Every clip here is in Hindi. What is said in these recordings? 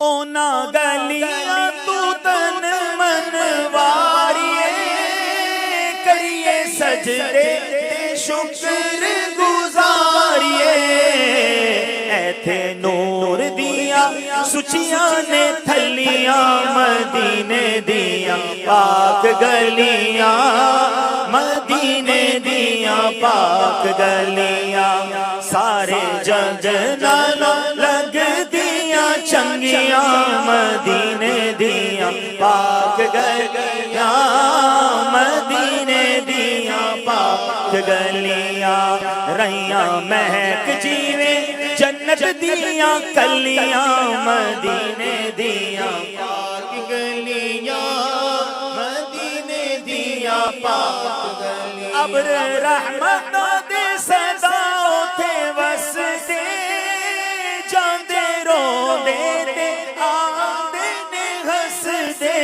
ओना गलियां तू तन मन वारिए, करिए सजदे शुक्र गुजारिए। ऐथे नूर दिया सुचियां ने थलियां, मदीने दिया पाक गलियां, मदीने दिया पाक गलियां। सारे जग नालों लगदियां चंगियां, मदीने दिया पाक गलियां, मदीने दिया पाक गलियां। रैया महक जीवे जन्नत दिया कलियां, मदीने दिया पाक गलियां, मदीने दिया पाक गलियां। अब्र रहमत दे सदा उथे वसदे, जांदे रोंदे ते आंदे ने हसदे।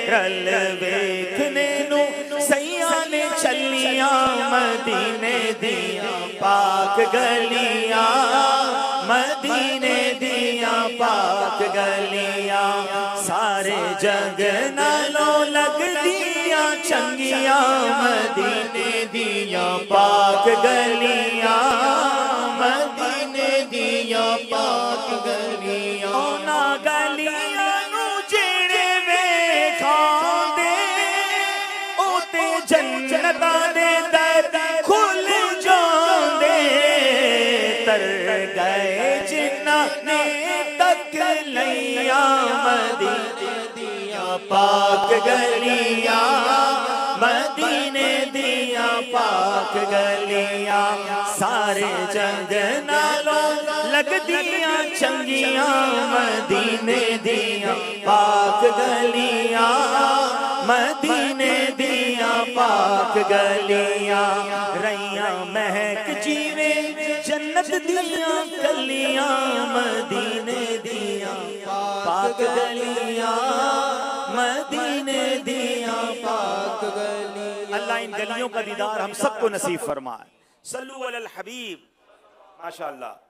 रल वेखने नू सैया ने चलियां, मदीने दिया पाक गलियां, मदीने दिया पाक गलियां। सारे जग नालों लगदियां चंगियां, मदीने दिया पाक गलियां, मदीने दिया पाक गलियां। ओना गलियां नू जेड़े वेखांदे, ओते जन्नतां दे दर खुल जांदे। तर गए जिन्ना ने तक लिया, मदीने दिया पाक गलियां, मदीने दिया पाक गलियां। सारे जग नालों लगदियां चंगियां, मदीने दिया पाक गलियां, मदीने दिया पाक गलियां। रैया महक जीवे जन्नत दिया कलियां, मदीने दिया पाक गलियां, मदीने दिया पाक गलियां। अल्लाह इन गलियों का दीदार हम सबको नसीब फरमाए। सल्लु अलल हबीब। माशाअल्लाह।